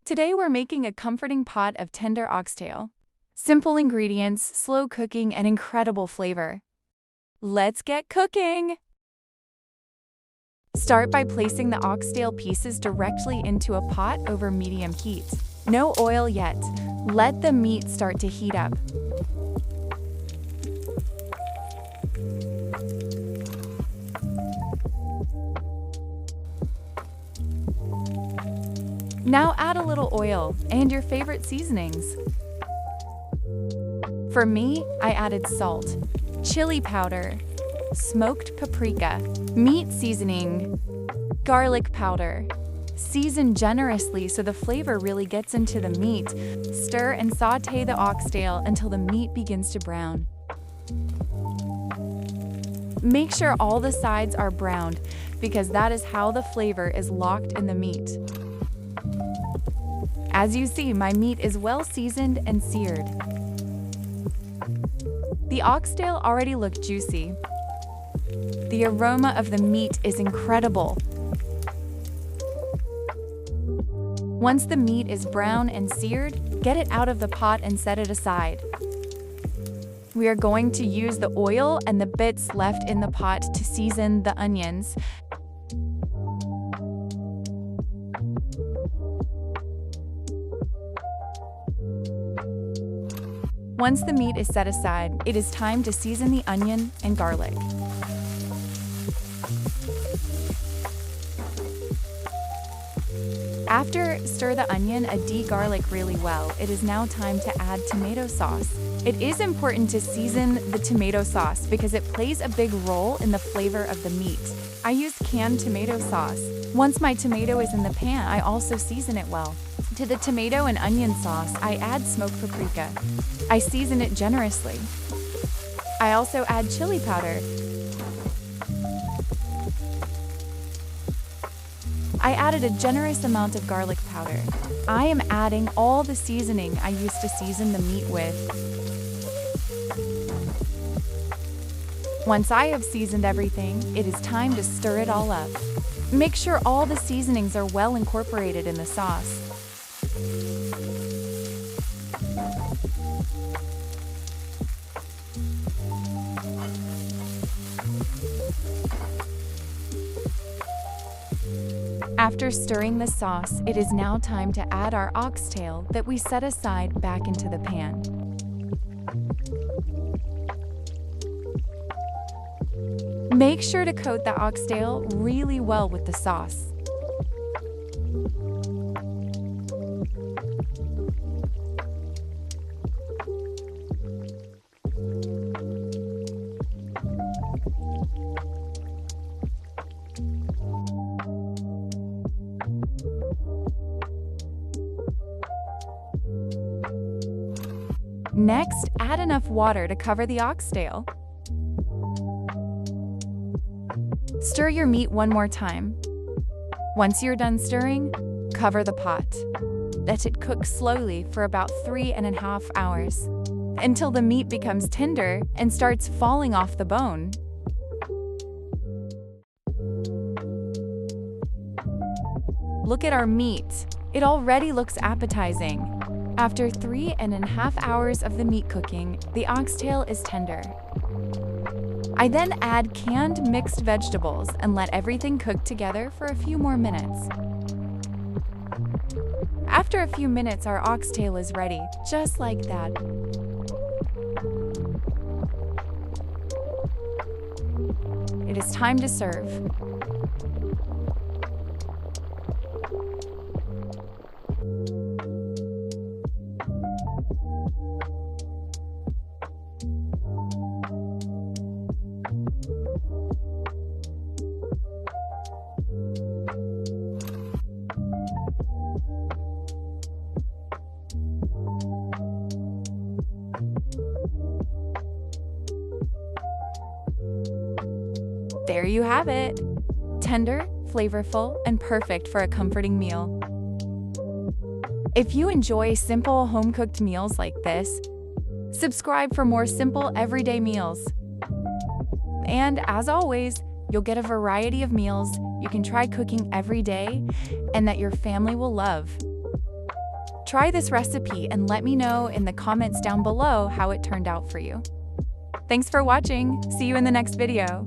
Today we're making a comforting pot of tender oxtail. Simple ingredients, slow cooking, and incredible flavor. Let's get cooking! Start by placing the oxtail pieces directly into a pot over medium heat. No oil yet. Let the meat start to heat up. Now add a little oil and your favorite seasonings. For me, I added salt, chili powder, smoked paprika, meat seasoning, garlic powder. Season generously so the flavor really gets into the meat. Stir and sauté the oxtail until the meat begins to brown. Make sure all the sides are browned because that is how the flavor is locked in the meat. As you see, my meat is well seasoned and seared. The oxtail already looked juicy. The aroma of the meat is incredible. Once the meat is brown and seared, get it out of the pot and set it aside. We are going to use the oil and the bits left in the pot to season the onions. Once the meat is set aside, it is time to season the onion and garlic. After stir the onion and de-garlic really well, it is now time to add tomato sauce. It is important to season the tomato sauce because it plays a big role in the flavor of the meat. I use canned tomato sauce. Once my tomato is in the pan, I also season it well. To the tomato and onion sauce, I add smoked paprika. I season it generously. I also add chili powder. I added a generous amount of garlic powder. I am adding all the seasoning I used to season the meat with. Once I have seasoned everything, it is time to stir it all up. Make sure all the seasonings are well incorporated in the sauce. After stirring the sauce, it is now time to add our oxtail that we set aside back into the pan. Make sure to coat the oxtail really well with the sauce. Next, add enough water to cover the oxtail. Stir your meat one more time. Once you're done stirring, cover the pot. Let it cook slowly for about 3.5 hours, until the meat becomes tender and starts falling off the bone. Look at our meat. It already looks appetizing. After 3.5 hours of the meat cooking, the oxtail is tender. I then add canned mixed vegetables and let everything cook together for a few more minutes. After a few minutes, our oxtail is ready, just like that. It is time to serve. There you have it. Tender, flavorful, and perfect for a comforting meal. If you enjoy simple home-cooked meals like this, subscribe for more simple everyday meals. And as always, you'll get a variety of meals you can try cooking every day and that your family will love. Try this recipe and let me know in the comments down below how it turned out for you. Thanks for watching. See you in the next video.